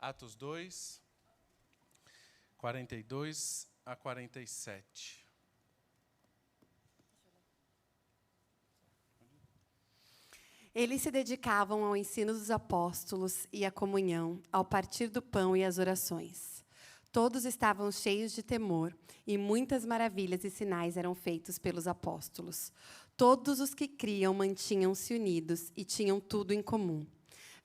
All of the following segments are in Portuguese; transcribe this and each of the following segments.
Atos 2, 42 a 47. Eles se dedicavam ao ensino dos apóstolos e à comunhão, ao partir do pão e às orações. Todos estavam cheios de temor, e muitas maravilhas e sinais eram feitos pelos apóstolos. Todos os que criam mantinham-se unidos e tinham tudo em comum.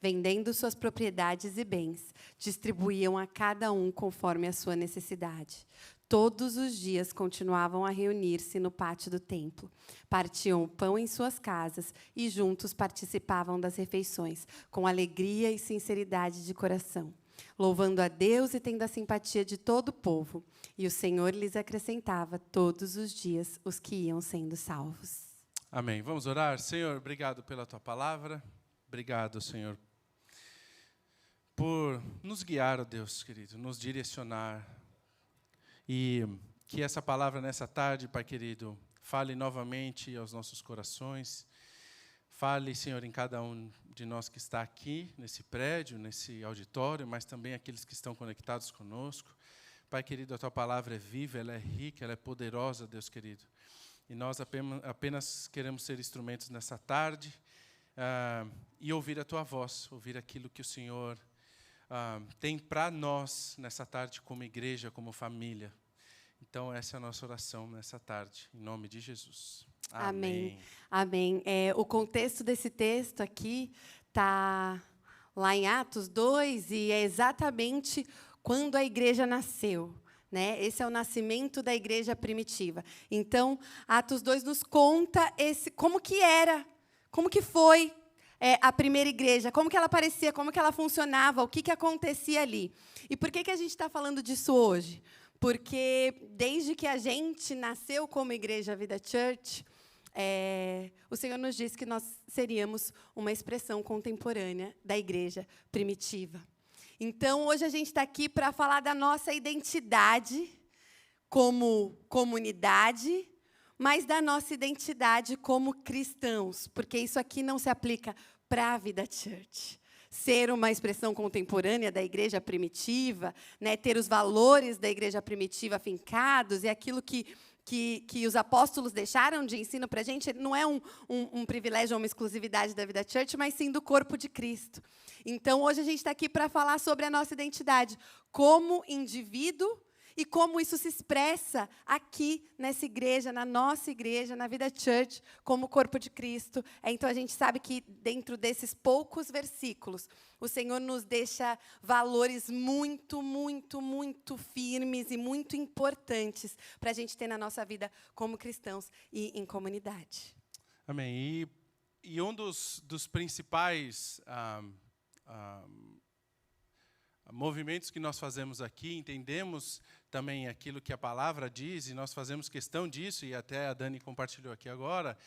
Vendendo suas propriedades e bens, distribuíam a cada um conforme a sua necessidade. Todos os dias continuavam a reunir-se no pátio do templo. Partiam o pão em suas casas e juntos participavam das refeições, com alegria e sinceridade de coração, louvando a Deus e tendo a simpatia de todo o povo. E o Senhor lhes acrescentava todos os dias os que iam sendo salvos. Amém. Vamos orar? Senhor, obrigado pela Tua palavra. Obrigado, Senhor, por nos guiar, ó Deus querido, nos direcionar. E que essa palavra nessa tarde, Pai querido, fale novamente aos nossos corações. Fale, Senhor, em cada um de nós que está aqui, nesse prédio, nesse auditório, mas também aqueles que estão conectados conosco. Pai querido, a Tua palavra é viva, ela é rica, ela é poderosa, Deus querido. E nós apenas queremos ser instrumentos nessa tarde e ouvir a Tua voz, ouvir aquilo que o Senhor tem para nós nessa tarde como igreja, como família. Então, essa é a nossa oração nessa tarde, em nome de Jesus. Amém. Amém. O contexto desse texto aqui está lá em Atos 2, e é exatamente quando a igreja nasceu. Né? Esse é o nascimento da igreja primitiva. Então, Atos 2 nos conta como que era, como que foi a primeira igreja, como que ela parecia, como que ela funcionava, o que acontecia ali. E por que a gente está falando disso hoje? Porque desde que a gente nasceu como Igreja Vida Church, o Senhor nos disse que nós seríamos uma expressão contemporânea da igreja primitiva. Então, hoje a gente está aqui para falar da nossa identidade como comunidade, mas da nossa identidade como cristãos, porque isso aqui não se aplica para a Vida Church. Ser uma expressão contemporânea da igreja primitiva, né, ter os valores da igreja primitiva afincados, e aquilo que os apóstolos deixaram de ensino para a gente, não é um privilégio ou uma exclusividade da Vida Church, mas sim do corpo de Cristo. Então, hoje a gente está aqui para falar sobre a nossa identidade como indivíduo e como isso se expressa aqui nessa igreja, na nossa igreja, na Vida Church, como corpo de Cristo. Então, a gente sabe que dentro desses poucos versículos, o Senhor nos deixa valores muito, muito, muito firmes e muito importantes para a gente ter na nossa vida como cristãos e em comunidade. Amém. E um dos principais movimentos que nós fazemos aqui, entendemos também aquilo que a palavra diz, e nós fazemos questão disso, e até a Dani compartilhou aqui agora,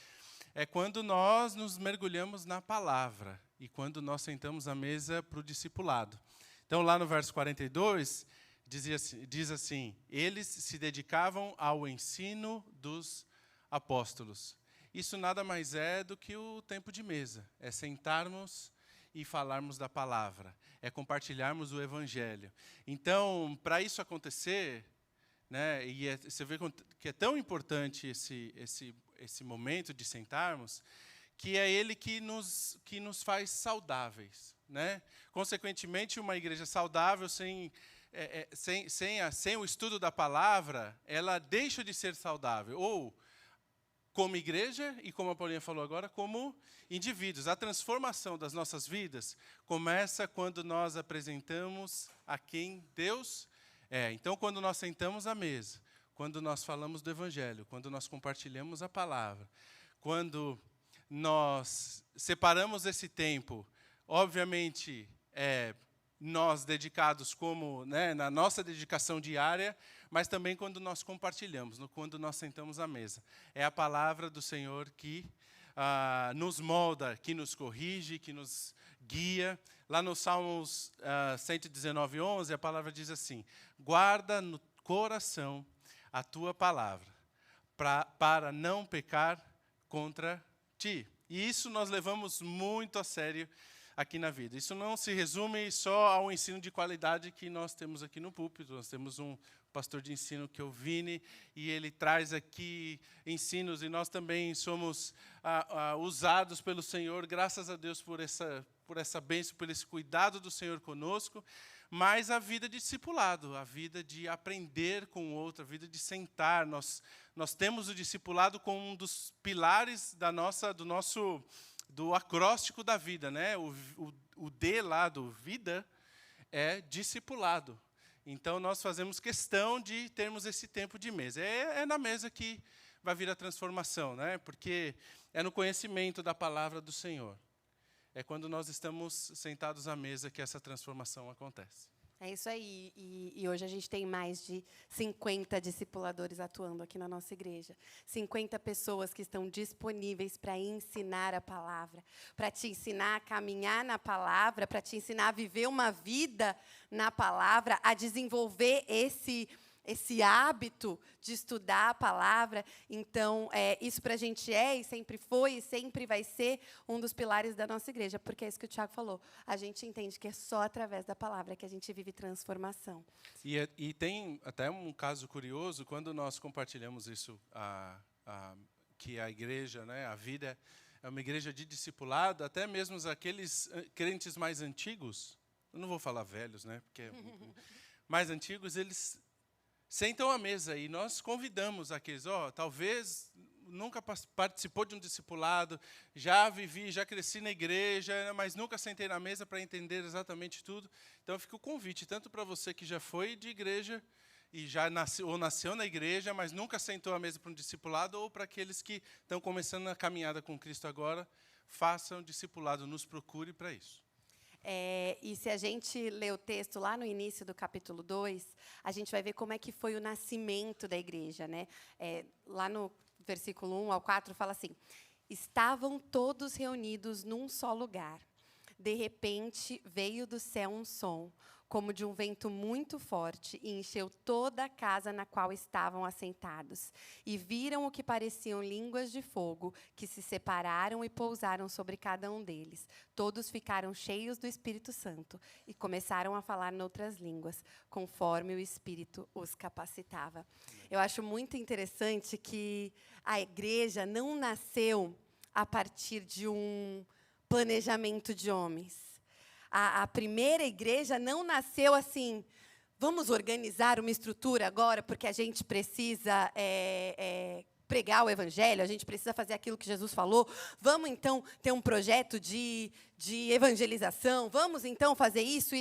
é quando nós nos mergulhamos na palavra, e quando nós sentamos à mesa para o discipulado. Então, lá no verso 42, diz assim, eles se dedicavam ao ensino dos apóstolos. Isso nada mais é do que o tempo de mesa, é sentarmos e falarmos da palavra, é compartilharmos o evangelho. Então, para isso acontecer, né, e você vê que é tão importante esse momento de sentarmos, que é ele que nos faz saudáveis, né? Consequentemente, uma igreja saudável sem o estudo da palavra, ela deixa de ser saudável, ou como igreja, e como a Paulinha falou agora, como indivíduos. A transformação das nossas vidas começa quando nós apresentamos a quem Deus é. Então, quando nós sentamos à mesa, quando nós falamos do Evangelho, quando nós compartilhamos a palavra, quando nós separamos esse tempo, obviamente, nós dedicados como, né, na nossa dedicação diária, mas também quando nós compartilhamos, quando nós sentamos à mesa. É a palavra do Senhor que nos molda, que nos corrige, que nos guia. Lá no Salmos 119:11, a palavra diz assim, guarda no coração a tua palavra, para não pecar contra ti. E isso nós levamos muito a sério aqui na vida. Isso não se resume só ao ensino de qualidade que nós temos aqui no púlpito. Nós temos um pastor de ensino, que é o Vini, e ele traz aqui ensinos, e nós também somos usados pelo Senhor, graças a Deus por essa bênção, por esse cuidado do Senhor conosco, mas a vida de discipulado, a vida de aprender com o outro, a vida de sentar. Nós temos o discipulado como um dos pilares do acróstico da vida, né? O D lá do vida é discipulado. Então, nós fazemos questão de termos esse tempo de mesa. É na mesa que vai vir a transformação, né? Porque é no conhecimento da palavra do Senhor. É quando nós estamos sentados à mesa que essa transformação acontece. É isso aí. E hoje a gente tem mais de 50 discipuladores atuando aqui na nossa igreja. 50 pessoas que estão disponíveis para ensinar a palavra, para te ensinar a caminhar na palavra, para te ensinar a viver uma vida na palavra, a desenvolver esse hábito de estudar a palavra. Então, isso para a gente e sempre foi e sempre vai ser um dos pilares da nossa igreja, porque é isso que o Tiago falou. A gente entende que é só através da palavra que a gente vive transformação. E tem até um caso curioso, quando nós compartilhamos isso, que a igreja, né, a vida, é uma igreja de discipulado, até mesmo aqueles crentes mais antigos, eu não vou falar velhos, né, porque mais antigos, eles sentam à mesa e nós convidamos aqueles, talvez nunca participou de um discipulado, já cresci na igreja, mas nunca sentei na mesa para entender exatamente tudo. Então fica o convite, tanto para você que já foi de igreja e já nasceu na igreja, mas nunca sentou à mesa para um discipulado, ou para aqueles que estão começando a caminhada com Cristo agora, façam discipulado, nos procure para isso. E se a gente ler o texto lá no início do capítulo 2, a gente vai ver como é que foi o nascimento da igreja, né? Lá no versículo 1 ao 4 fala assim: estavam todos reunidos num só lugar. De repente, veio do céu um som, como de um vento muito forte, e encheu toda a casa na qual estavam assentados. E viram o que pareciam línguas de fogo, que se separaram e pousaram sobre cada um deles. Todos ficaram cheios do Espírito Santo e começaram a falar noutras línguas, conforme o Espírito os capacitava. Eu acho muito interessante que a igreja não nasceu a partir de um planejamento de homens. A primeira igreja não nasceu assim, vamos organizar uma estrutura agora, porque a gente precisa pregar o evangelho, a gente precisa fazer aquilo que Jesus falou, vamos, então, ter um projeto de evangelização, vamos, então, fazer isso.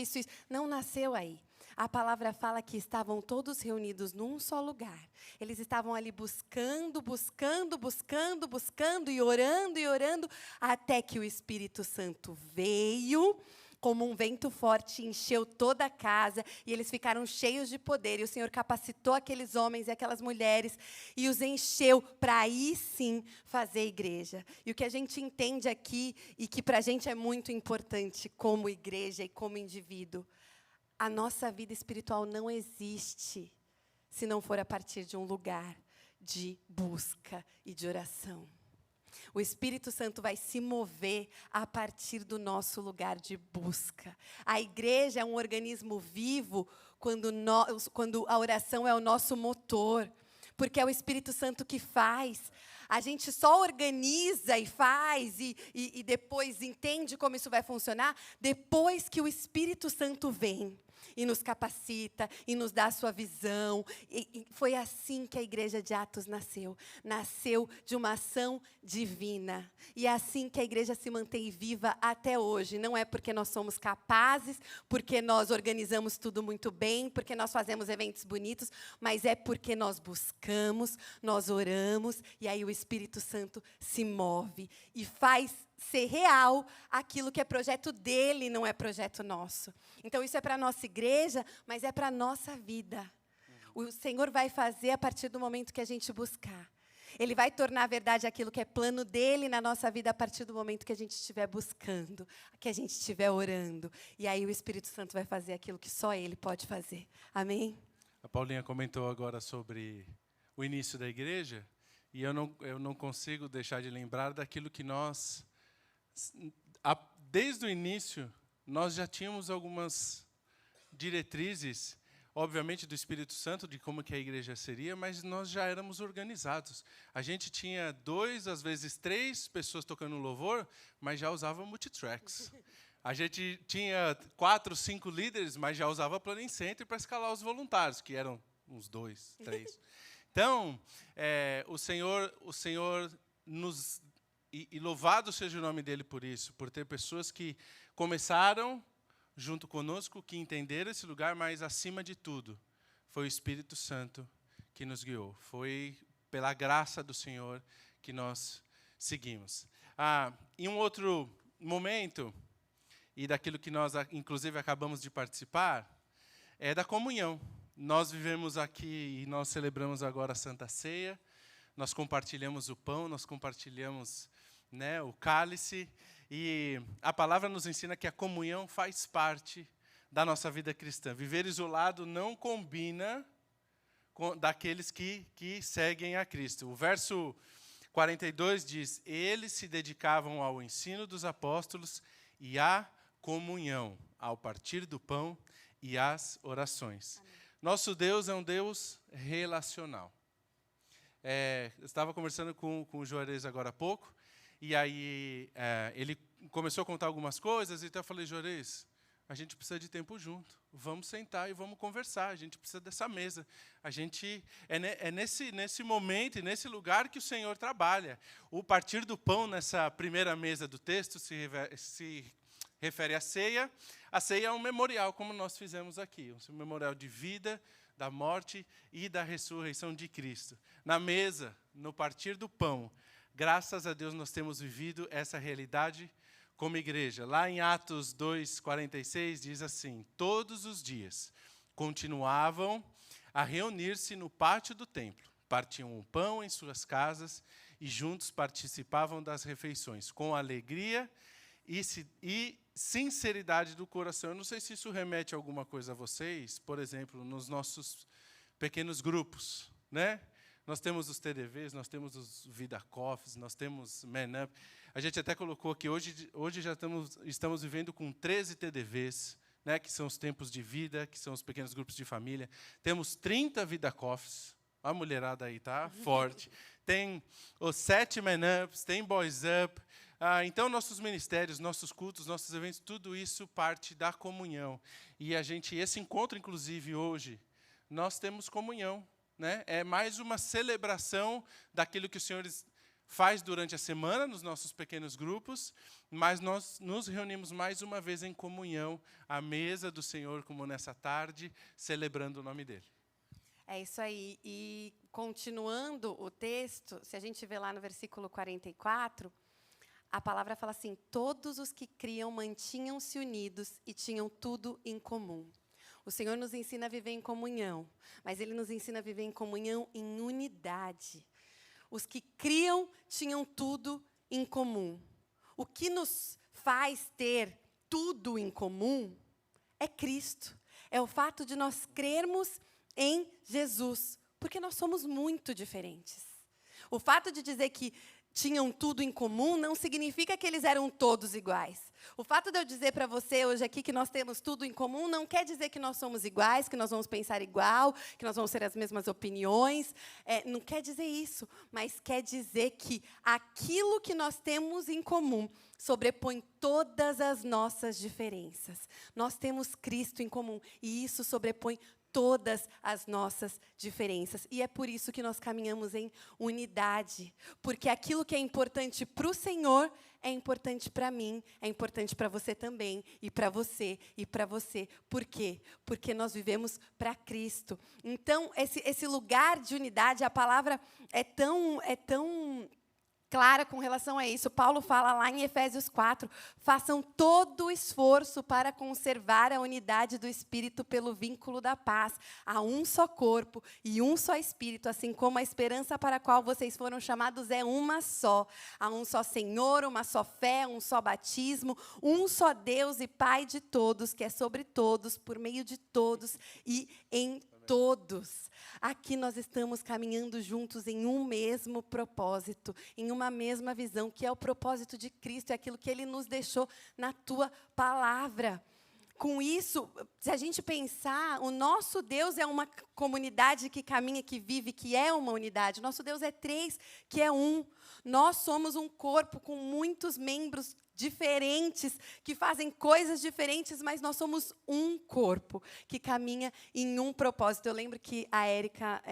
Não nasceu aí. A palavra fala que estavam todos reunidos num só lugar. Eles estavam ali buscando, e orando, até que o Espírito Santo veio, como um vento forte, encheu toda a casa, e eles ficaram cheios de poder, e o Senhor capacitou aqueles homens e aquelas mulheres, e os encheu para aí sim fazer igreja. E o que a gente entende aqui, e que para a gente é muito importante como igreja e como indivíduo, a nossa vida espiritual não existe se não for a partir de um lugar de busca e de oração. O Espírito Santo vai se mover a partir do nosso lugar de busca. A igreja é um organismo vivo quando a oração é o nosso motor, porque é o Espírito Santo que faz. A gente só organiza e faz e depois entende como isso vai funcionar depois que o Espírito Santo vem e nos capacita, e nos dá a sua visão. E foi assim que a igreja de Atos nasceu. Nasceu de uma ação divina. E é assim que a igreja se mantém viva até hoje. Não é porque nós somos capazes, porque nós organizamos tudo muito bem, porque nós fazemos eventos bonitos, mas é porque nós buscamos, nós oramos, e aí o Espírito Santo se move e faz ser real aquilo que é projeto dele, não é projeto nosso. Então, isso é para a nossa igreja, mas é para a nossa vida. O Senhor vai fazer a partir do momento que a gente buscar. Ele vai tornar verdade aquilo que é plano dele na nossa vida a partir do momento que a gente estiver buscando, que a gente estiver orando. E aí o Espírito Santo vai fazer aquilo que só ele pode fazer. Amém? A Paulinha comentou agora sobre o início da igreja, e eu não consigo deixar de lembrar daquilo que nós, desde o início, nós já tínhamos algumas diretrizes, obviamente do Espírito Santo, de como que a igreja seria, mas nós já éramos organizados. A gente tinha 2, às vezes 3 pessoas tocando louvor, mas já usava multitracks. A gente tinha 4, 5 líderes, mas já usava Planning Center para escalar os voluntários, que eram uns 2, 3. Então, o Senhor nos... E louvado seja o nome dele por isso, por ter pessoas que começaram junto conosco, que entenderam esse lugar, mas, acima de tudo, foi o Espírito Santo que nos guiou. Foi pela graça do Senhor que nós seguimos. Em um outro momento, e daquilo que nós, inclusive, acabamos de participar, é da comunhão. Nós vivemos aqui e nós celebramos agora a Santa Ceia, nós compartilhamos o pão, nós compartilhamos, né, o cálice, e a palavra nos ensina que a comunhão faz parte da nossa vida cristã. Viver isolado não combina com daqueles que seguem a Cristo. O verso 42 diz: eles se dedicavam ao ensino dos apóstolos e à comunhão, ao partir do pão e às orações. Amém. Nosso Deus é um Deus relacional. Eu estava conversando com o Juarez agora há pouco, e aí ele começou a contar algumas coisas, então eu falei: Juarez, a gente precisa de tempo junto, vamos sentar e vamos conversar, a gente precisa dessa mesa. A gente nesse momento e nesse lugar que o Senhor trabalha. O partir do pão, nessa primeira mesa do texto, se refere à ceia. A ceia é um memorial, como nós fizemos aqui, um memorial de vida, da morte e da ressurreição de Cristo. Na mesa, no partir do pão, graças a Deus nós temos vivido essa realidade como igreja. Lá em Atos 2:46 diz assim: todos os dias continuavam a reunir-se no pátio do templo, partiam o pão em suas casas e juntos participavam das refeições, com alegria e sinceridade do coração. Eu não sei se isso remete a alguma coisa a vocês, por exemplo, nos nossos pequenos grupos, né? Nós temos os TDVs, nós temos os Vida Coffees, nós temos Man Up. A gente até colocou aqui, hoje já estamos vivendo com 13 TDVs, né, que são os tempos de vida, que são os pequenos grupos de família. Temos 30 Vida Coffees, a mulherada aí está forte. Tem os 7 Man Ups, tem Boys Up. Então, nossos ministérios, nossos cultos, nossos eventos, tudo isso parte da comunhão. E esse encontro, inclusive, hoje, nós temos comunhão, né? É mais uma celebração daquilo que o Senhor faz durante a semana nos nossos pequenos grupos, mas nós nos reunimos mais uma vez em comunhão, à mesa do Senhor, como nessa tarde, celebrando o nome dEle. É isso aí. E, continuando o texto, se a gente vê lá no versículo 44... a palavra fala assim: todos os que criam mantinham-se unidos e tinham tudo em comum. O Senhor nos ensina a viver em comunhão, mas Ele nos ensina a viver em comunhão em unidade. Os que criam tinham tudo em comum. O que nos faz ter tudo em comum é Cristo. É o fato de nós crermos em Jesus, porque nós somos muito diferentes. O fato de dizer que tinham tudo em comum não significa que eles eram todos iguais. O fato de eu dizer para você hoje aqui que nós temos tudo em comum não quer dizer que nós somos iguais, que nós vamos pensar igual, que nós vamos ter as mesmas opiniões. Não quer dizer isso, mas quer dizer que aquilo que nós temos em comum sobrepõe todas as nossas diferenças. Nós temos Cristo em comum e isso sobrepõe todas as nossas diferenças. E é por isso que nós caminhamos em unidade. Porque aquilo que é importante para o Senhor é importante para mim, é importante para você também, e para você, e para você. Por quê? Porque nós vivemos para Cristo. Então, esse lugar de unidade, a palavra é tão clara com relação a isso. Paulo fala lá em Efésios 4, façam todo o esforço para conservar a unidade do Espírito pelo vínculo da paz. Há um só corpo e um só Espírito, assim como a esperança para a qual vocês foram chamados é uma só. Há um só Senhor, uma só fé, um só batismo, um só Deus e Pai de todos, que é sobre todos, por meio de todos e em todos. Aqui nós estamos caminhando juntos em um mesmo propósito, em uma mesma visão, que é o propósito de Cristo, é aquilo que Ele nos deixou na tua palavra. Com isso, se a gente pensar, o nosso Deus é uma comunidade que caminha, que vive, que é uma unidade. Nosso Deus é 3, que é um. Nós somos um corpo com muitos membros diferentes, que fazem coisas diferentes, mas nós somos um corpo, que caminha em um propósito. Eu lembro que a Érica,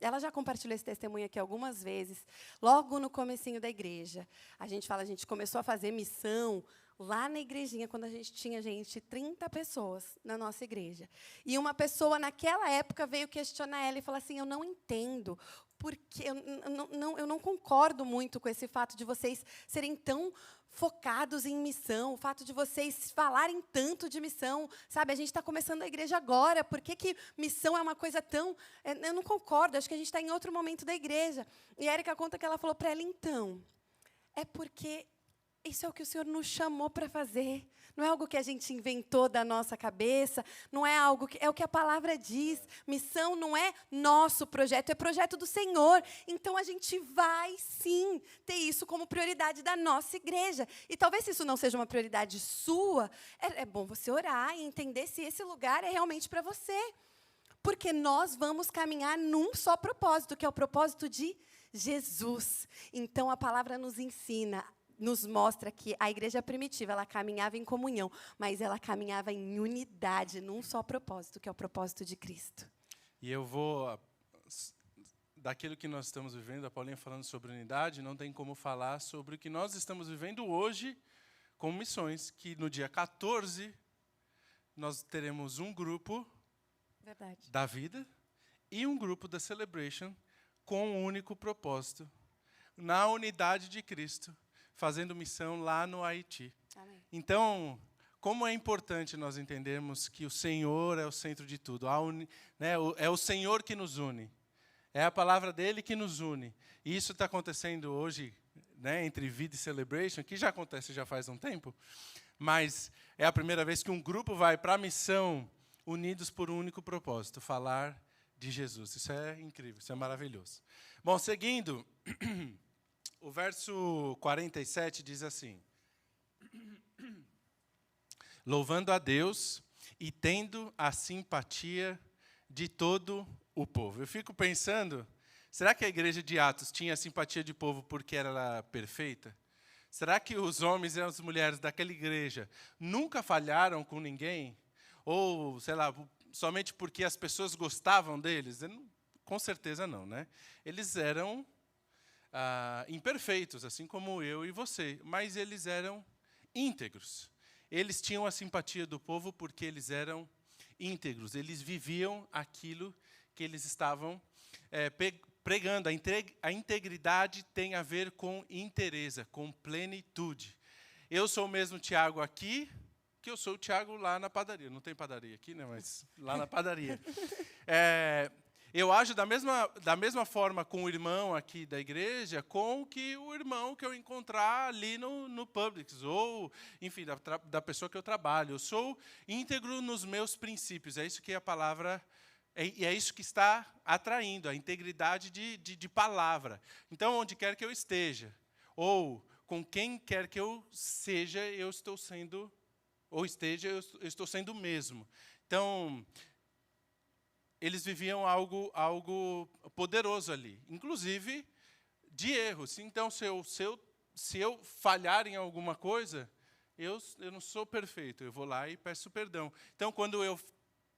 ela já compartilhou esse testemunho aqui algumas vezes, logo no comecinho da igreja. A gente começou a fazer missão lá na igrejinha, quando a gente tinha, 30 pessoas na nossa igreja. E uma pessoa, naquela época, veio questionar ela e falou assim, eu não entendo, porque eu não concordo muito com esse fato de vocês serem tão focados em missão, o fato de vocês falarem tanto de missão. Sabe, a gente está começando a igreja agora, por que missão é uma coisa tão... Eu não concordo, acho que a gente está em outro momento da igreja. E a Érica conta que ela falou para ela, então, é porque... isso é o que o Senhor nos chamou para fazer. Não é algo que a gente inventou da nossa cabeça, não é algo que... é o que a palavra diz. Missão não é nosso projeto, é projeto do Senhor. Então, a gente vai, sim, ter isso como prioridade da nossa igreja. E talvez, se isso não seja uma prioridade sua, é bom você orar e entender se esse lugar é realmente para você. Porque nós vamos caminhar num só propósito, que é o propósito de Jesus. Então, a palavra nos ensina, nos mostra que a igreja primitiva, ela caminhava em comunhão, mas ela caminhava em unidade, num só propósito, que é o propósito de Cristo. E eu vou, daquilo que nós estamos vivendo, a Paulinha falando sobre unidade, não tem como falar sobre o que nós estamos vivendo hoje com missões, que no dia 14, nós teremos um grupo da vida e um grupo da Celebration com um único propósito, na unidade de Cristo, fazendo missão lá no Haiti. Amém. Então, como é importante nós entendermos que o Senhor é o centro de tudo. É o Senhor que nos une. É a palavra dele que nos une. E isso está acontecendo hoje, né, entre Vida e Celebration, que já acontece já faz um tempo, mas é a primeira vez que um grupo vai para a missão unidos por um único propósito, falar de Jesus. Isso é incrível, isso é maravilhoso. Bom, seguindo... O verso 47 diz assim, louvando a Deus e tendo a simpatia de todo o povo. Eu fico pensando, será que a igreja de Atos tinha a simpatia de povo porque era perfeita? Será que os homens e as mulheres daquela igreja nunca falharam com ninguém? Ou, sei lá, somente porque as pessoas gostavam deles? Com certeza não, né? Eles eram... imperfeitos, assim como eu e você, mas eles eram íntegros. Eles tinham a simpatia do povo porque eles eram íntegros. Eles viviam aquilo que eles estavam pregando. A integridade tem a ver com inteireza, com plenitude. Eu sou o mesmo Tiago aqui, que eu sou o Tiago lá na padaria. Não tem padaria aqui, né? Mas lá na padaria. Eu ajo da mesma forma com o irmão aqui da igreja, com que o irmão que eu encontrar ali no Publix, ou, enfim, da pessoa que eu trabalho. Eu sou íntegro nos meus princípios. É isso que a palavra... é isso que está atraindo, a integridade de palavra. Então, onde quer que eu esteja, ou com quem quer que eu seja, eu estou sendo... ou esteja, eu estou sendo o mesmo. Então... eles viviam algo poderoso ali, inclusive de erros. Então, se eu falhar em alguma coisa, eu não sou perfeito, eu vou lá e peço perdão. Então, quando eu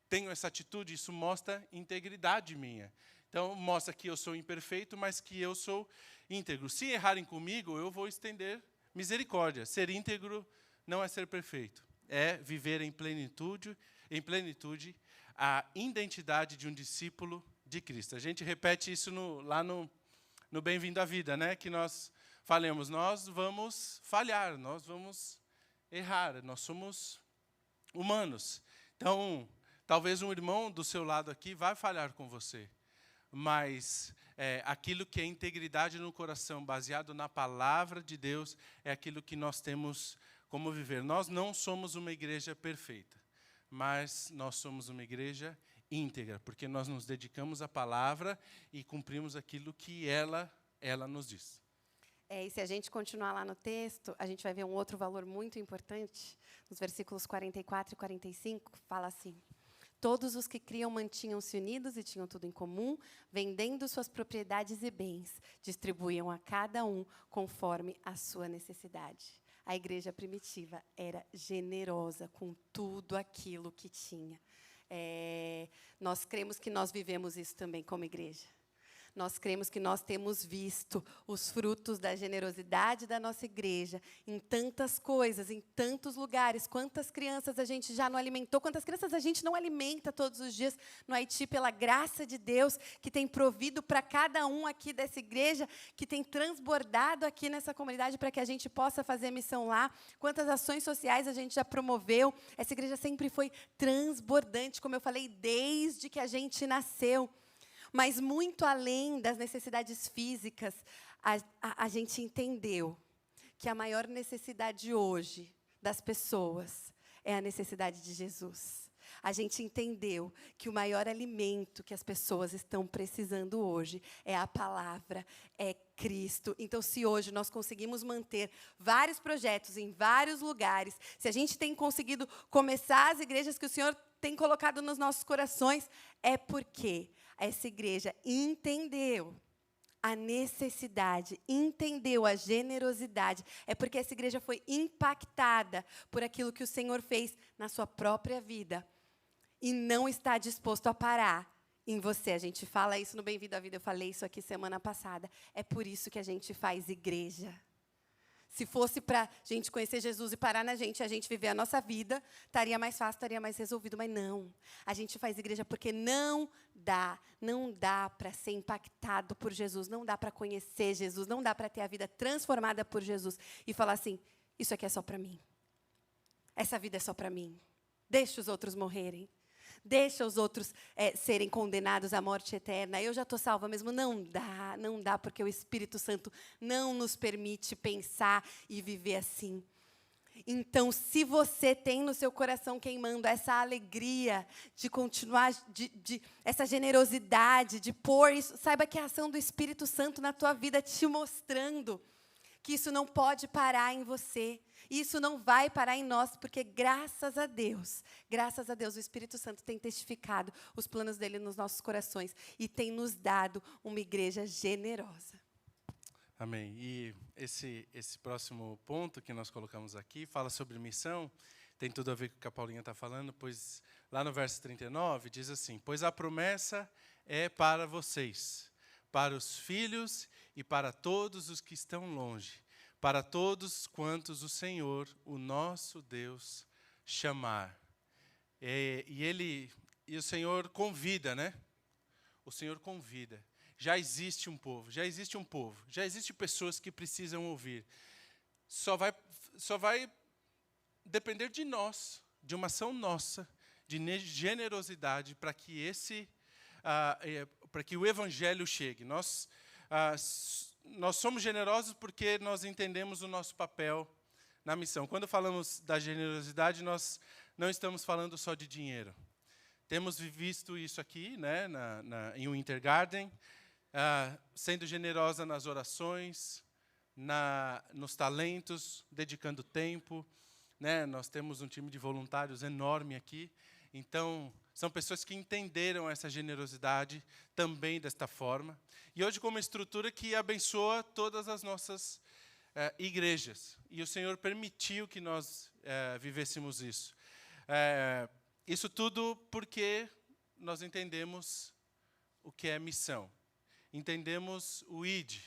tenho essa atitude, isso mostra integridade minha. Então, mostra que eu sou imperfeito, mas que eu sou íntegro. Se errarem comigo, eu vou estender misericórdia. Ser íntegro não é ser perfeito, é viver em plenitude, a identidade de um discípulo de Cristo. A gente repete isso lá no Bem-vindo à Vida, né? Que nós falamos, nós vamos falhar, nós vamos errar, nós somos humanos. Então, talvez um irmão do seu lado aqui vai falhar com você, mas aquilo que é integridade no coração, baseado na palavra de Deus, é aquilo que nós temos como viver. Nós não somos uma igreja perfeita, mas nós somos uma igreja íntegra, porque nós nos dedicamos à palavra e cumprimos aquilo que ela nos diz. E se a gente continuar lá no texto, a gente vai ver um outro valor muito importante. Nos versículos 44 e 45, fala assim: todos os que criam mantinham-se unidos e tinham tudo em comum, vendendo suas propriedades e bens, distribuíam a cada um conforme a sua necessidade. A igreja primitiva era generosa com tudo aquilo que tinha. Nós cremos que nós vivemos isso também como igreja. Nós cremos que nós temos visto os frutos da generosidade da nossa igreja em tantas coisas, em tantos lugares. Quantas crianças a gente já não alimentou, quantas crianças a gente não alimenta todos os dias no Haiti, pela graça de Deus, que tem provido para cada um aqui dessa igreja, que tem transbordado aqui nessa comunidade para que a gente possa fazer missão lá. Quantas ações sociais a gente já promoveu. Essa igreja sempre foi transbordante, como eu falei, desde que a gente nasceu. Mas, muito além das necessidades físicas, a gente entendeu que a maior necessidade hoje das pessoas é a necessidade de Jesus. A gente entendeu que o maior alimento que as pessoas estão precisando hoje é a palavra, é Cristo. Então, se hoje nós conseguimos manter vários projetos em vários lugares, se a gente tem conseguido começar as igrejas que o Senhor tem colocado nos nossos corações, é porque essa igreja entendeu a necessidade, entendeu a generosidade. É porque essa igreja foi impactada por aquilo que o Senhor fez na sua própria vida e não está disposto a parar em você. A gente fala isso no Bem-vindo à Vida, eu falei isso aqui semana passada. É por isso que a gente faz igreja. Se fosse para a gente conhecer Jesus e parar na gente, a gente viver a nossa vida, estaria mais fácil, estaria mais resolvido. Mas não, a gente faz igreja porque não dá para ser impactado por Jesus, não dá para conhecer Jesus, não dá para ter a vida transformada por Jesus e falar assim, isso aqui é só para mim. Essa vida é só para mim. Deixa os outros morrerem. Deixa os outros serem condenados à morte eterna. Eu já estou salva mesmo. Não dá, porque o Espírito Santo não nos permite pensar e viver assim. Então, se você tem no seu coração queimando essa alegria de continuar, essa generosidade, de pôr isso, saiba que é a ação do Espírito Santo na tua vida te mostrando que isso não pode parar em você. Isso não vai parar em nós, porque graças a Deus, o Espírito Santo tem testificado os planos dele nos nossos corações e tem nos dado uma igreja generosa. Amém. E esse próximo ponto que nós colocamos aqui fala sobre missão, tem tudo a ver com o que a Paulinha está falando, pois lá no verso 39 diz assim: pois a promessa é para vocês, para os filhos e para todos os que estão longe, para todos quantos o Senhor, o nosso Deus, chamar. E o Senhor convida, né? O Senhor convida. Já existe um povo, já existem pessoas que precisam ouvir. Só vai depender de nós, de uma ação nossa, de generosidade, para que para que o Evangelho chegue. Nós somos generosos porque nós entendemos o nosso papel na missão. Quando falamos da generosidade, nós não estamos falando só de dinheiro. Temos visto isso aqui, né, em Winter Garden, sendo generosa nas orações, nos talentos, dedicando tempo. Né? Nós temos um time de voluntários enorme aqui. Então, são pessoas que entenderam essa generosidade também desta forma. E hoje com uma estrutura que abençoa todas as nossas igrejas. E o Senhor permitiu que nós vivêssemos isso. Isso tudo porque nós entendemos o que é missão. Entendemos o ID.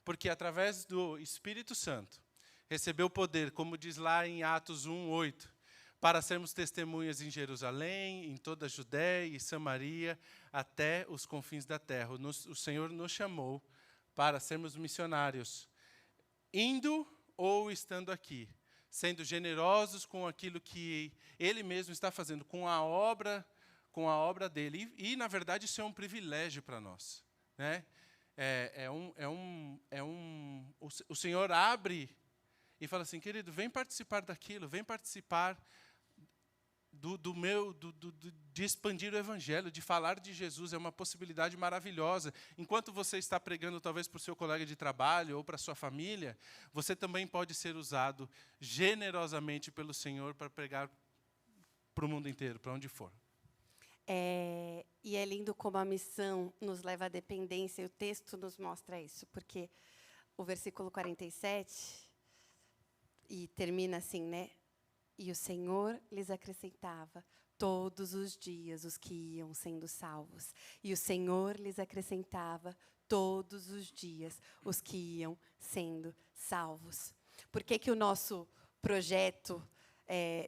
Porque através do Espírito Santo, recebeu poder, como diz lá em Atos 1:8, para sermos testemunhas em Jerusalém, em toda a Judéia e Samaria, até os confins da terra. O Senhor nos chamou para sermos missionários, indo ou estando aqui, sendo generosos com aquilo que Ele mesmo está fazendo, com a obra dele. E na verdade, isso é um privilégio para nós. Né? O Senhor abre e fala assim, querido, vem participar daquilo, vem participar de expandir o evangelho, de falar de Jesus, é uma possibilidade maravilhosa. Enquanto você está pregando talvez para o seu colega de trabalho ou para a sua família, você também pode ser usado generosamente pelo Senhor para pregar para o mundo inteiro, para onde for. E é lindo como a missão nos leva à dependência, e o texto nos mostra isso, porque o versículo 47, e termina assim, né? E o Senhor lhes acrescentava todos os dias os que iam sendo salvos. E o Senhor lhes acrescentava todos os dias os que iam sendo salvos. Por que o nosso projeto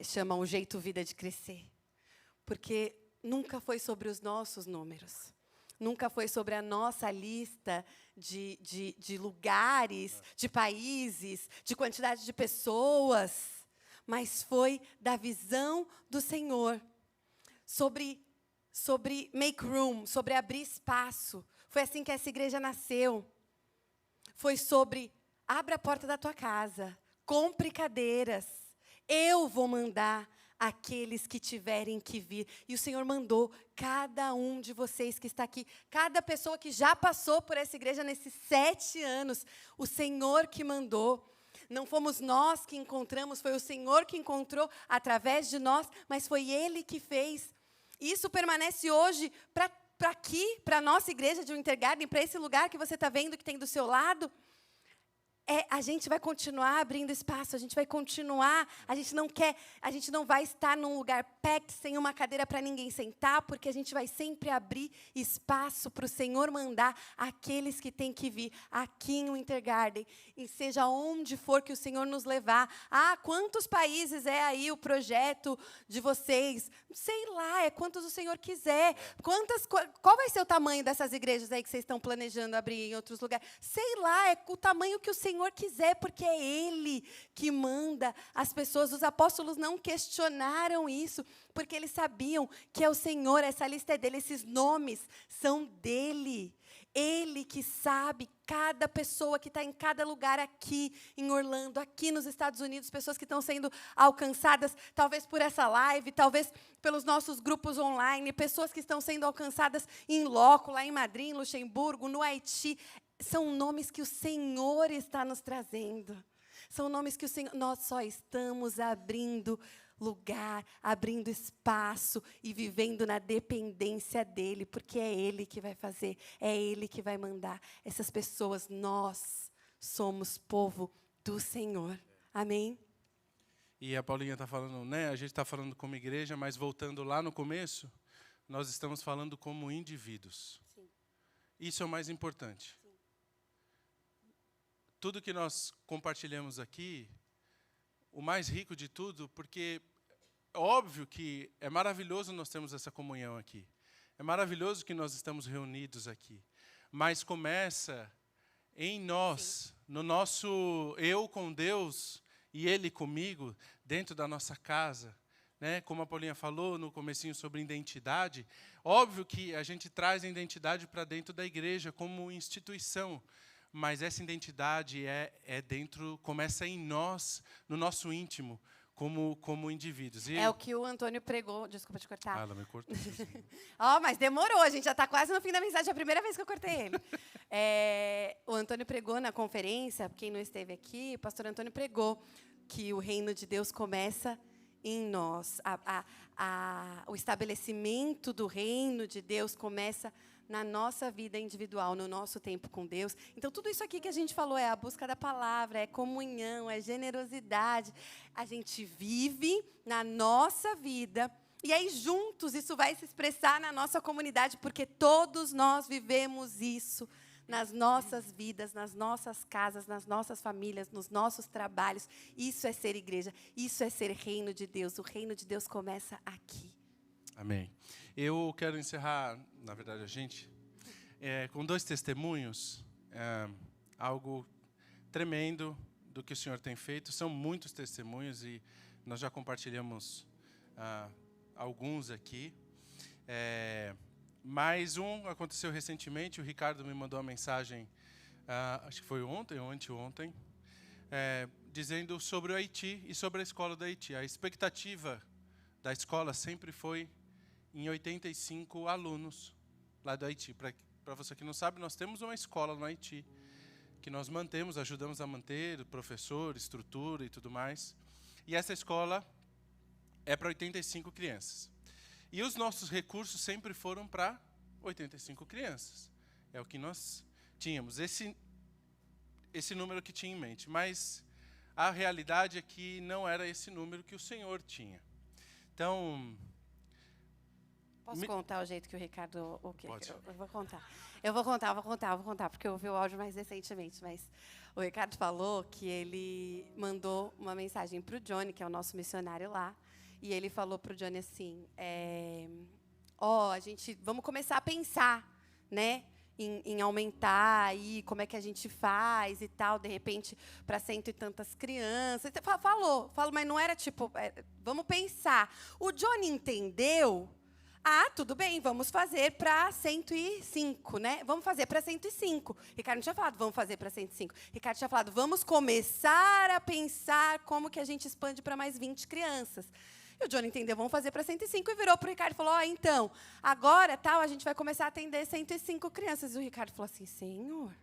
chama Um Jeito Vida de Crescer? Porque nunca foi sobre os nossos números. Nunca foi sobre a nossa lista de lugares, de países, de quantidade de pessoas, mas foi da visão do Senhor sobre make room, sobre abrir espaço. Foi assim que essa igreja nasceu. Foi sobre abra a porta da tua casa, compre cadeiras, eu vou mandar aqueles que tiverem que vir. E o Senhor mandou cada um de vocês que está aqui, cada pessoa que já passou por essa igreja nesses 7 anos, o Senhor que mandou. Não fomos nós que encontramos, foi o Senhor que encontrou através de nós, mas foi Ele que fez. Isso permanece hoje para aqui, para a nossa igreja de Winter Garden, para esse lugar que você está vendo que tem do seu lado. A gente vai continuar abrindo espaço, a gente vai continuar, a gente não vai estar num lugar packed, sem uma cadeira para ninguém sentar, porque a gente vai sempre abrir espaço para o Senhor mandar aqueles que têm que vir aqui em Winter Garden, e seja onde for que o Senhor nos levar. Quantos países é aí o projeto de vocês? Sei lá, é quantos o Senhor quiser. Qual vai ser o tamanho dessas igrejas aí que vocês estão planejando abrir em outros lugares? Sei lá, é o tamanho que o Senhor quiser, porque é Ele que manda as pessoas. Os apóstolos não questionaram isso, porque eles sabiam que é o Senhor, essa lista é dele, esses nomes são dele. Ele que sabe cada pessoa que está em cada lugar aqui em Orlando, aqui nos Estados Unidos, pessoas que estão sendo alcançadas, talvez por essa live, talvez pelos nossos grupos online, pessoas que estão sendo alcançadas em loco, lá em Madrid, em Luxemburgo, no Haiti. São nomes que o Senhor está nos trazendo. São nomes que o Senhor... Nós só estamos abrindo lugar, abrindo espaço e vivendo na dependência dEle, porque é Ele que vai fazer, é Ele que vai mandar. Essas pessoas, nós somos povo do Senhor. Amém? E a Paulinha está falando, né? A gente está falando como igreja, mas voltando lá no começo, nós estamos falando como indivíduos. Sim. Isso é o mais importante. Sim. Tudo que nós compartilhamos aqui, o mais rico de tudo, porque é óbvio que é maravilhoso nós termos essa comunhão aqui. É maravilhoso que nós estamos reunidos aqui. Mas começa em nós, sim, no nosso eu com Deus e Ele comigo, dentro da nossa casa. Né? Como a Paulinha falou no comecinho sobre identidade, óbvio que a gente traz a identidade para dentro da igreja como instituição. Mas essa identidade começa em nós, no nosso íntimo, como indivíduos. É o que o Antônio pregou. Desculpa te cortar. Ela me cortou. Mas demorou, a gente já está quase no fim da mensagem, é a primeira vez que eu cortei ele. O Antônio pregou na conferência, quem não esteve aqui, o pastor Antônio pregou que o reino de Deus começa em nós. O estabelecimento do reino de Deus começa na nossa vida individual, no nosso tempo com Deus. Então, tudo isso aqui que a gente falou é a busca da palavra, é comunhão, é generosidade. A gente vive na nossa vida, e aí juntos isso vai se expressar na nossa comunidade, porque todos nós vivemos isso nas nossas vidas, nas nossas casas, nas nossas famílias, nos nossos trabalhos. Isso é ser igreja, isso é ser reino de Deus. O reino de Deus começa aqui. Amém. Eu quero encerrar, na verdade, a gente, com 2 testemunhos, algo tremendo do que o Senhor tem feito. São muitos testemunhos e nós já compartilhamos alguns aqui. Mais um aconteceu recentemente, o Ricardo me mandou uma mensagem, acho que foi ontem ou anteontem, dizendo sobre o Haiti e sobre a escola do Haiti. A expectativa da escola sempre foi em 85 alunos lá do Haiti. Para você que não sabe, nós temos uma escola no Haiti, que nós mantemos, ajudamos a manter, professor, estrutura e tudo mais. E essa escola é para 85 crianças. E os nossos recursos sempre foram para 85 crianças. É o que nós tínhamos, esse número que tinha em mente. Mas a realidade é que não era esse número que o Senhor tinha. Então... Posso contar o jeito que o Ricardo... Pode. Eu vou contar, porque eu ouvi o áudio mais recentemente, mas o Ricardo falou que ele mandou uma mensagem para o Johnny, que é o nosso missionário lá, e ele falou para o Johnny assim, vamos começar a pensar, né, em aumentar aí, como é que a gente faz e tal, de repente, para 100 e tantas crianças. Falou, mas não era tipo, vamos pensar. O Johnny entendeu... tudo bem, vamos fazer para 105, né? Vamos fazer para 105. Ricardo não tinha falado, vamos fazer para 105. Ricardo tinha falado, vamos começar a pensar como que a gente expande para mais 20 crianças. E o Johnny entendeu, vamos fazer para 105, e virou para o Ricardo e falou, então, agora a gente vai começar a atender 105 crianças. E o Ricardo falou assim, Senhor,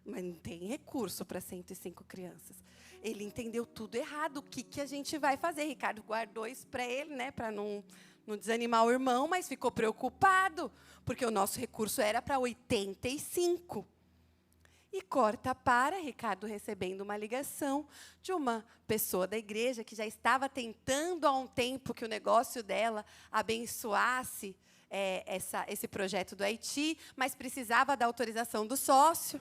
mas não tem recurso para 105 crianças. Ele entendeu tudo errado. O que a gente vai fazer? Ricardo guardou isso para ele, né, para não desanimar o irmão, mas ficou preocupado, porque o nosso recurso era para 85. E corta para Ricardo recebendo uma ligação de uma pessoa da igreja que já estava tentando há um tempo que o negócio dela abençoasse esse projeto do Haiti, mas precisava da autorização do sócio.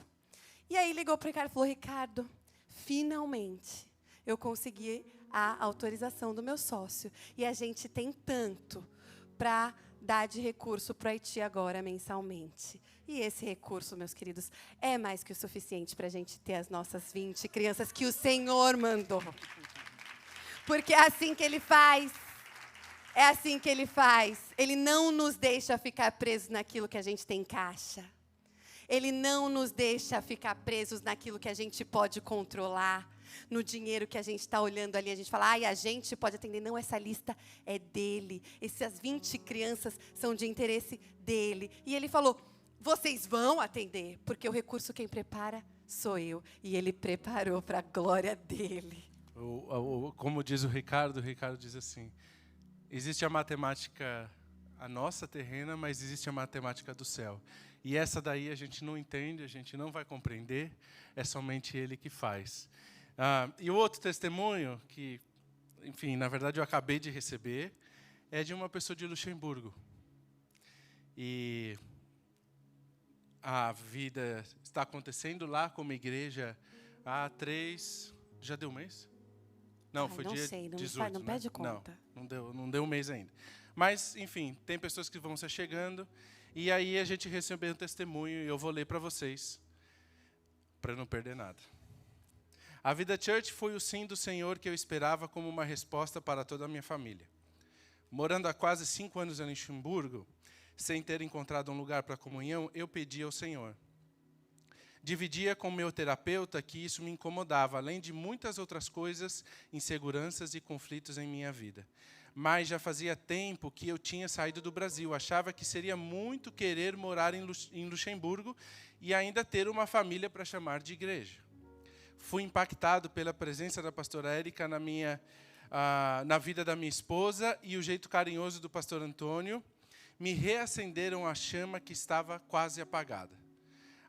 E aí ligou para o Ricardo e falou, Ricardo, finalmente eu consegui a autorização do meu sócio. E a gente tem tanto para dar de recurso para o Haiti agora, mensalmente. E esse recurso, meus queridos, é mais que o suficiente para a gente ter as nossas 20 crianças que o Senhor mandou. Porque é assim que Ele faz. É assim que Ele faz. Ele não nos deixa ficar presos naquilo que a gente tem em caixa. Ele não nos deixa ficar presos naquilo que a gente pode controlar. No dinheiro que a gente está olhando ali, a gente fala, a gente pode atender. Não, essa lista é dele. Essas 20 crianças são de interesse dele. E ele falou, vocês vão atender, porque o recurso quem prepara sou eu. E ele preparou para a glória dele. Como diz o Ricardo diz assim, existe a matemática, a nossa terrena, mas existe a matemática do céu. E essa daí a gente não entende, a gente não vai compreender, é somente Ele que faz. E o outro testemunho, que, enfim, na verdade eu acabei de receber, é de uma pessoa de Luxemburgo. E a vida está acontecendo lá como igreja há 3... Já deu um mês? Não, foi não dia sei, 18, não pede conta. Não deu um mês ainda. Mas, enfim, tem pessoas que vão se chegando. E aí a gente recebeu um testemunho e eu vou ler para vocês, para não perder nada. A Vida Church foi o sim do Senhor que eu esperava como uma resposta para toda a minha família. Morando há quase 5 anos em Luxemburgo, sem ter encontrado um lugar para comunhão, eu pedi ao Senhor. Dividia com meu terapeuta que isso me incomodava, além de muitas outras coisas, inseguranças e conflitos em minha vida. Mas já fazia tempo que eu tinha saído do Brasil. Achava que seria muito querer morar em Luxemburgo e ainda ter uma família para chamar de igreja. Fui impactado pela presença da pastora Érica na vida da minha esposa e o jeito carinhoso do pastor Antônio me reacenderam a chama que estava quase apagada.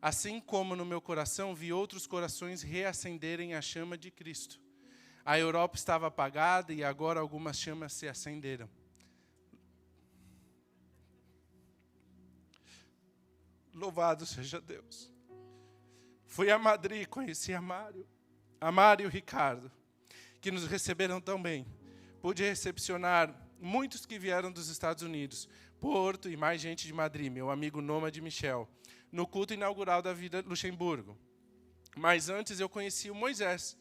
Assim como no meu coração vi outros corações reacenderem a chama de Cristo. A Europa estava apagada e agora algumas chamas se acenderam. Louvado seja Deus. Fui a Madrid, conheci a Mário e o Ricardo, que nos receberam tão bem. Pude recepcionar muitos que vieram dos Estados Unidos, Porto e mais gente de Madrid, meu amigo Nômade Michel, no culto inaugural da Vida Luxemburgo. Mas antes eu conheci o Moisés,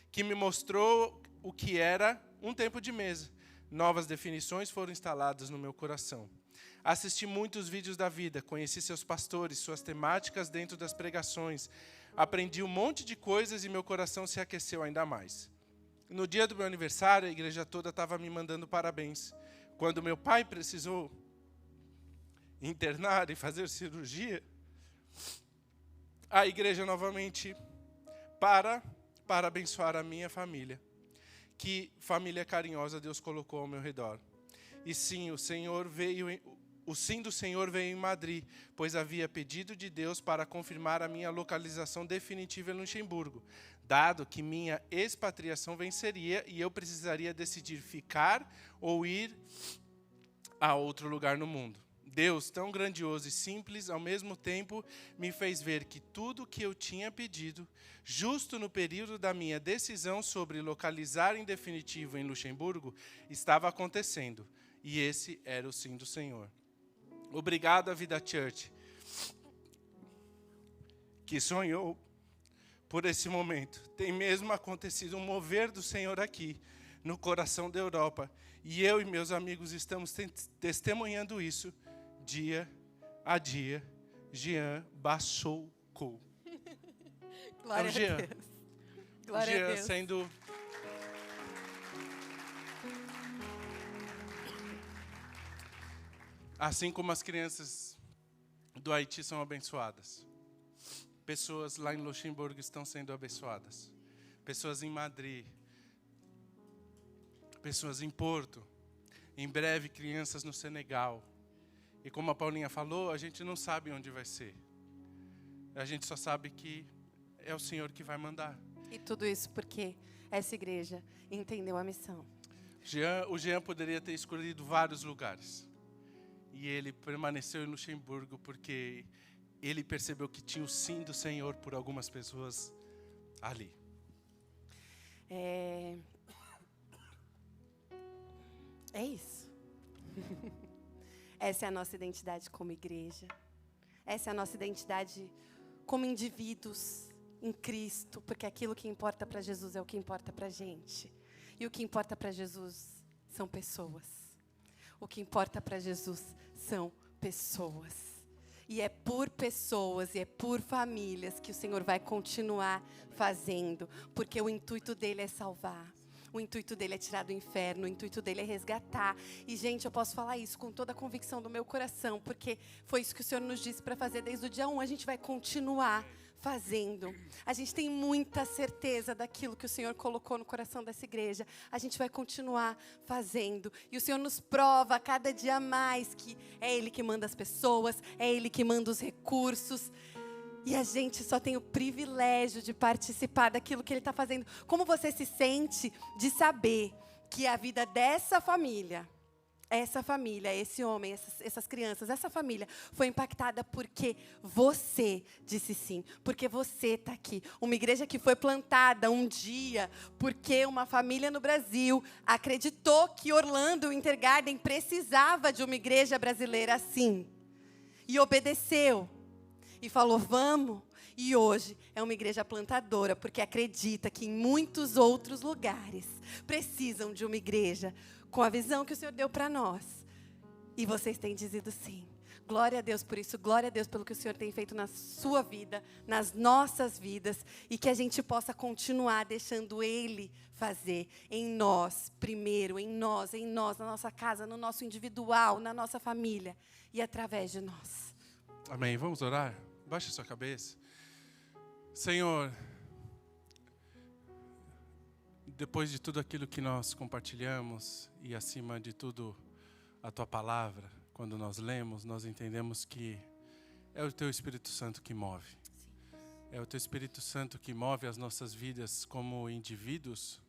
que me mostrou o que era um tempo de mesa. Novas definições foram instaladas no meu coração. Assisti muitos vídeos da vida, conheci seus pastores, suas temáticas dentro das pregações. Aprendi um monte de coisas e meu coração se aqueceu ainda mais. no dia do meu aniversário, a igreja toda estava me mandando parabéns. Quando meu pai precisou internar e fazer cirurgia, a igreja novamente para abençoar a minha família. Que família carinhosa Deus colocou ao meu redor. E sim, o sim do Senhor veio em Madrid, pois havia pedido de Deus para confirmar a minha localização definitiva em Luxemburgo, dado que minha expatriação venceria e eu precisaria decidir ficar ou ir a outro lugar no mundo. Deus, tão grandioso e simples, ao mesmo tempo, me fez ver que tudo o que eu tinha pedido, justo no período da minha decisão sobre localizar em definitivo em Luxemburgo, estava acontecendo. E esse era o sim do Senhor. Obrigado à Vida Church, que sonhou por esse momento. Tem mesmo acontecido um mover do Senhor aqui, no coração da Europa. E eu e meus amigos estamos testemunhando isso dia a dia. Jean Bassoukou. Glória Jean. a Deus. Glória Jean a Deus. sendo... Assim como as crianças do Haiti são abençoadas. Pessoas lá em Luxemburgo estão sendo abençoadas. Pessoas em Madrid. Pessoas em Porto. Em breve, crianças no Senegal. E como a Paulinha falou, a gente não sabe onde vai ser. A gente só sabe que é o Senhor que vai mandar. E tudo isso porque essa igreja entendeu a missão. O Jean poderia ter escolhido vários lugares. E ele permaneceu em Luxemburgo porque ele percebeu que tinha o sim do Senhor por algumas pessoas ali. É isso. Essa é a nossa identidade como igreja. Essa é a nossa identidade como indivíduos em Cristo. Porque aquilo que importa para Jesus é o que importa para a gente. E o que importa para Jesus são pessoas. O que importa para Jesus são pessoas. E é por pessoas e é por famílias que o Senhor vai continuar fazendo. Porque o intuito dele é salvar. O intuito dele é tirar do inferno, o intuito dele é resgatar. E, gente, eu posso falar isso com toda a convicção do meu coração, porque foi isso que o Senhor nos disse para fazer desde o dia 1. A gente vai continuar fazendo. A gente tem muita certeza daquilo que o Senhor colocou no coração dessa igreja. A gente vai continuar fazendo. E o Senhor nos prova a cada dia mais que é Ele que manda as pessoas, é Ele que manda os recursos. E a gente só tem o privilégio de participar daquilo que Ele está fazendo. Como você se sente de saber que a vida dessa família, essa família, esse homem, essas crianças, essa família foi impactada porque você disse sim, porque você está aqui. Uma igreja que foi plantada um dia porque uma família no Brasil acreditou que Orlando, o Intergarden, precisava de uma igreja brasileira assim. E obedeceu. E falou, vamos. E hoje é uma igreja plantadora, porque acredita que em muitos outros lugares precisam de uma igreja com a visão que o Senhor deu para nós. E vocês têm dizido sim. Glória a Deus por isso, glória a Deus pelo que o Senhor tem feito na sua vida, nas nossas vidas, e que a gente possa continuar deixando Ele fazer em nós, primeiro, em nós, na nossa casa, no nosso individual, na nossa família, e através de nós. Amém. Vamos orar? Baixe sua cabeça. Senhor, depois de tudo aquilo que nós compartilhamos e acima de tudo a Tua palavra, quando nós lemos, nós entendemos que é o Teu Espírito Santo que move. É o Teu Espírito Santo que move as nossas vidas como indivíduos,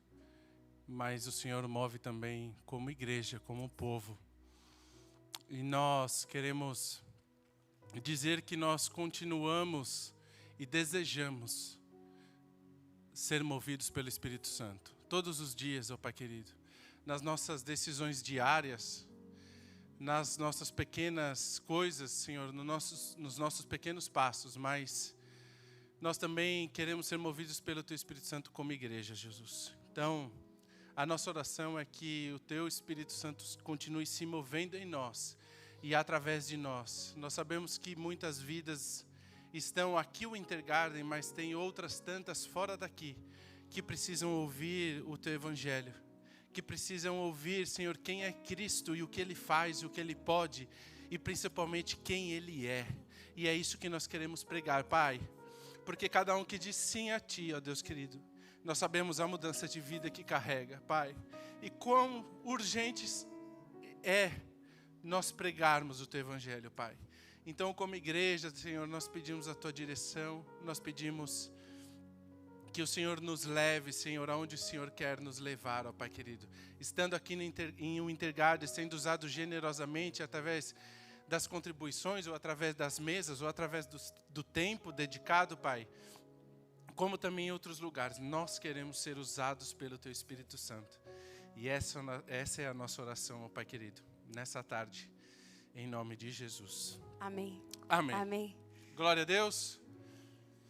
mas o Senhor move também como igreja, como povo. E nós queremos dizer que nós continuamos e desejamos ser movidos pelo Espírito Santo. Todos os dias, ó Pai querido. Nas nossas decisões diárias, nas nossas pequenas coisas, Senhor, nos nossos pequenos passos, mas nós também queremos ser movidos pelo Teu Espírito Santo como igreja, Jesus. Então, a nossa oração é que o Teu Espírito Santo continue se movendo em nós e através de nós. Nós sabemos que muitas vidas estão aqui o Intergarden, mas tem outras tantas fora daqui, que precisam ouvir o Teu Evangelho, que precisam ouvir, Senhor, quem é Cristo e o que Ele faz, o que Ele pode e principalmente quem Ele é. E é isso que nós queremos pregar, Pai, porque cada um que diz sim a Ti, ó Deus querido, nós sabemos a mudança de vida que carrega, Pai, e quão urgentes é nós pregarmos o Teu Evangelho, Pai. Então, como igreja, Senhor, nós pedimos a Tua direção, nós pedimos que o Senhor nos leve, Senhor, aonde o Senhor quer nos levar, ó Pai querido. Estando aqui em um Intergarden, sendo usado generosamente através das contribuições, ou através das mesas, ou através do tempo dedicado, Pai, como também em outros lugares, nós queremos ser usados pelo Teu Espírito Santo. E essa é a nossa oração, ó Pai querido, nessa tarde, em nome de Jesus. Amém. Amém. Amém. Glória a Deus.